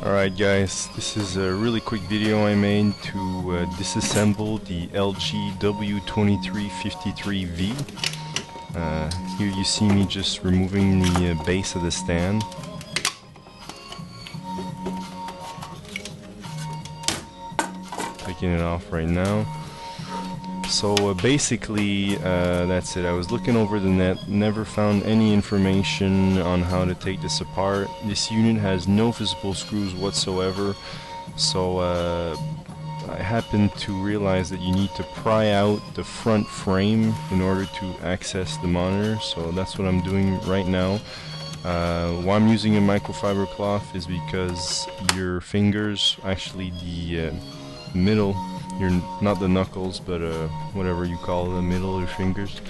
Alright guys, this is a really quick video I made to disassemble the LG W2353V. Here you see me just removing the base of the stand. Taking it off right now. So basically, that's it. I was looking over the net, never found any information on how to take this apart. This unit has no visible screws whatsoever, so I happened to realize that you need to pry out the front frame in order to access the monitor, so that's what I'm doing right now. Why I'm using a microfiber cloth is because your fingers, actually the middle, not the knuckles, but whatever you call the middle of your fingers,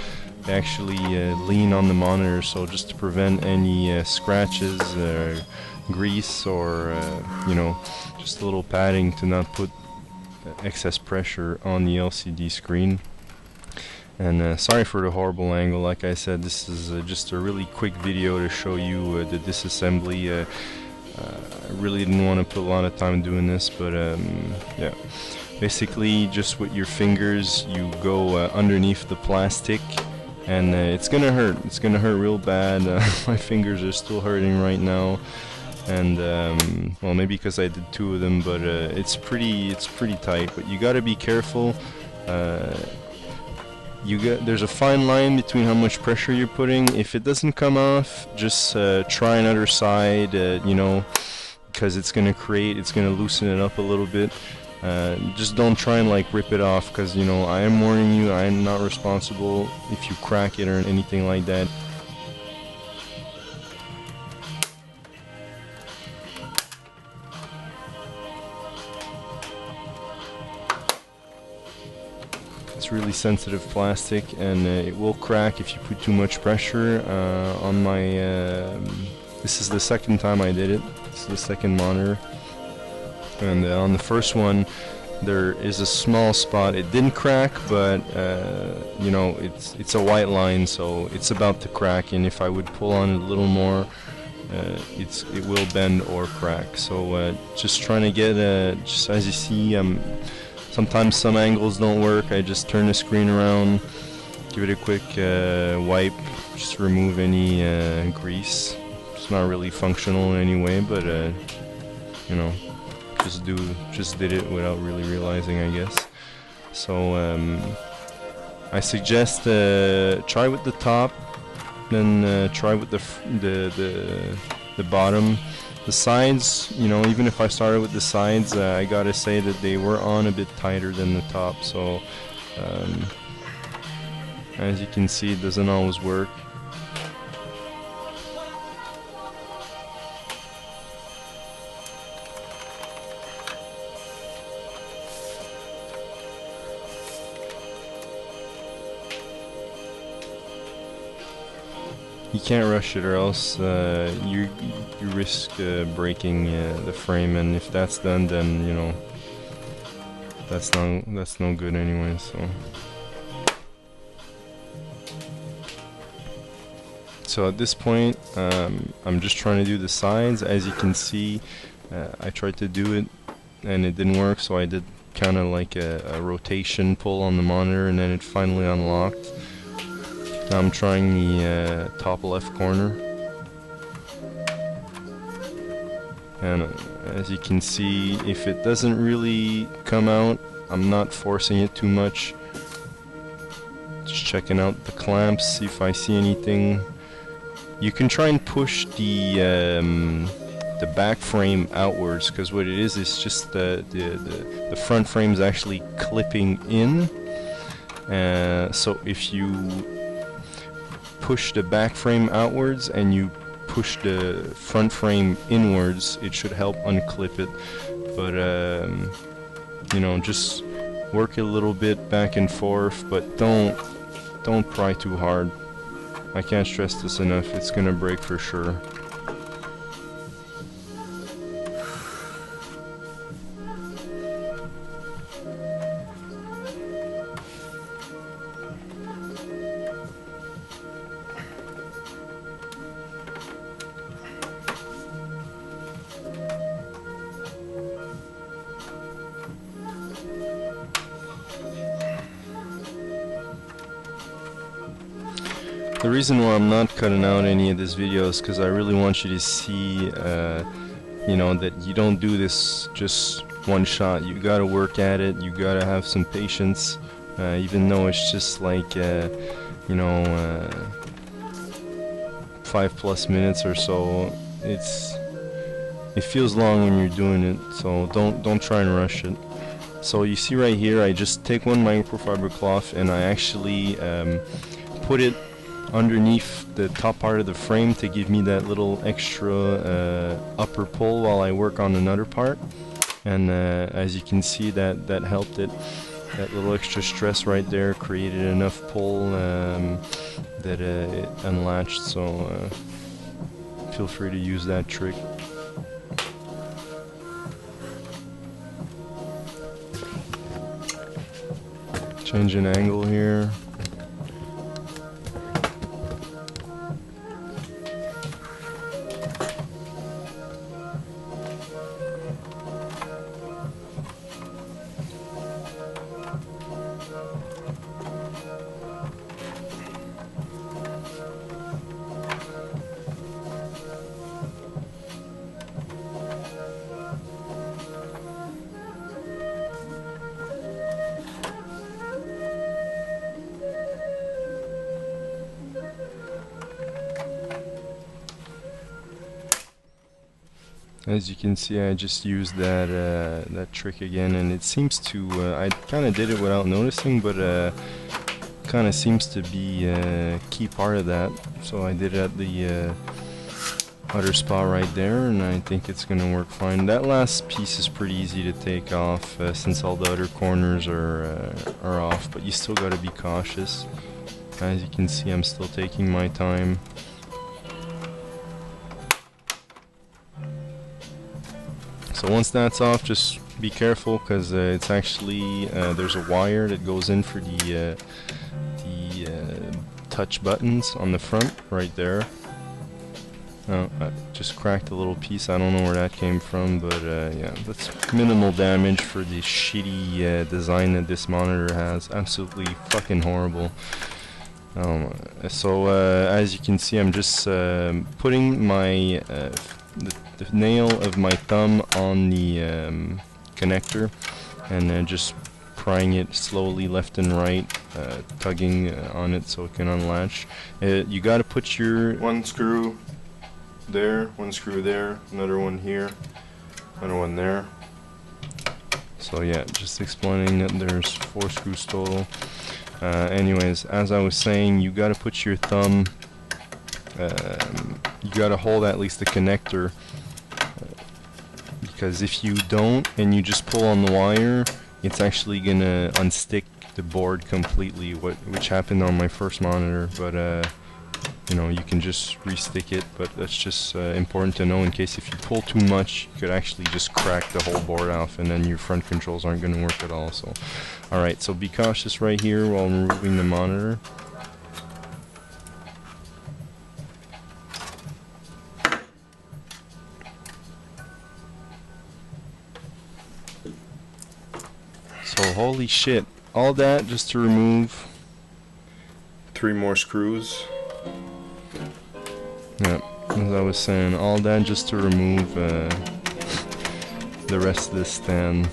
they actually lean on the monitor, so just to prevent any scratches, grease, or you know, just a little padding to not put excess pressure on the LCD screen. And sorry for the horrible angle. Like I said, this is just a really quick video to show you the disassembly. I really didn't want to put a lot of time doing this, but yeah. Basically, just with your fingers, you go underneath the plastic, and it's gonna hurt. It's gonna hurt real bad. My fingers are still hurting right now, and well, maybe because I did 2 of them, but it's pretty tight. But you gotta be careful. There's a fine line between how much pressure you're putting. If it doesn't come off, just try another side. You know, because it's gonna loosen it up a little bit. Just don't try and like rip it off, because you know, I am warning you, I am not responsible if you crack it or anything like that. It's really sensitive plastic, and it will crack if you put too much pressure. On my this is the second time I did it. This is the second monitor. And on the first one, there is a small spot. It didn't crack, but you know, it's a white line, so it's about to crack. And if I would pull on it a little more, it will bend or crack. So just trying to get, just as you see, sometimes some angles don't work. I just turn the screen around, give it a quick wipe, just remove any grease. It's not really functional in any way, but you know. Just did it without really realizing, I guess. So I suggest try with the top, then try with the bottom. The sides, you know, even if I started with the sides, I gotta say that they were on a bit tighter than the top. So as you can see, it doesn't always work. You can't rush it, or else you risk breaking the frame, and if that's done, then you know, that's no good anyway. So at this point, I'm just trying to do the sides. As you can see, I tried to do it and it didn't work, so I did kind of like a rotation pull on the monitor, and then it finally unlocked. Now I'm trying the top left corner, and as you can see, if it doesn't really come out, I'm not forcing it too much. Just checking out the clamps, see if I see anything. You can try and push the back frame outwards, because what it is just the front frame is actually clipping in. So if you push the back frame outwards and you push the front frame inwards, it should help unclip it. But you know, just work it a little bit back and forth, but don't pry too hard. I can't stress this enough, it's gonna break for sure. The reason why I'm not cutting out any of this video is because I really want you to see, you know, that you don't do this just one shot. You gotta work at it, you gotta have some patience, even though it's just like, you know, 5+ minutes or so. It feels long when you're doing it, so don't try and rush it. So you see right here, I just take one microfiber cloth and I actually put it underneath the top part of the frame to give me that little extra upper pull while I work on another part. And as you can see, that helped it. That little extra stress right there created enough pull that it unlatched, so feel free to use that trick. Change an angle here. As you can see, I just used that trick again, and it seems to, I kind of did it without noticing, but kind of seems to be a key part of that. So I did it at the other spot right there, and I think it's going to work fine. That last piece is pretty easy to take off since all the other corners are off, but you still got to be cautious. As you can see, I'm still taking my time. So once that's off, just be careful, because it's actually there's a wire that goes in for the touch buttons on the front right there. Oh, I just cracked a little piece. I don't know where that came from, but yeah, that's minimal damage for the shitty design that this monitor has. Absolutely fucking horrible. So as you can see, I'm just putting my the nail of my thumb on the connector, and then just prying it slowly left and right, tugging on it so it can unlatch. You got to put your one screw there, one screw there, another one here, another one there. So yeah, just explaining that there's 4 screws total. Anyways, as I was saying, you got to put your thumb, you got to hold at least the connector, because if you don't and you just pull on the wire, it's actually gonna unstick the board completely, which happened on my first monitor. But you know, you can just restick it, but that's just important to know in case if you pull too much, you could actually just crack the whole board off, and then your front controls aren't going to work at all. So alright, so be cautious right here while removing the monitor. So holy shit, all that just to remove 3 more screws. Yep, as I was saying, all that just to remove the rest of this stand.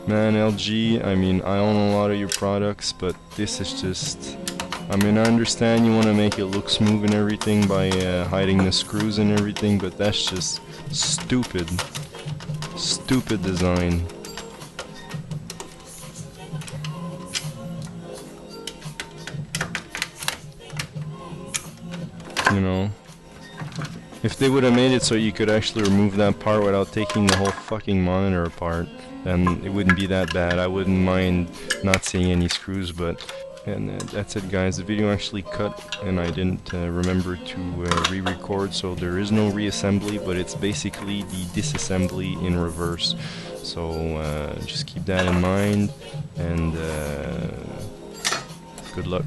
Man, LG, I mean, I own a lot of your products, but this is just... I mean, I understand you want to make it look smooth and everything by hiding the screws and everything, but that's just stupid. Stupid design. You know, if they would have made it so you could actually remove that part without taking the whole fucking monitor apart, then it wouldn't be that bad. I wouldn't mind not seeing any screws, but... And that's it, guys. The video actually cut and I didn't remember to re-record, so there is no reassembly, but it's basically the disassembly in reverse. So just keep that in mind, and good luck.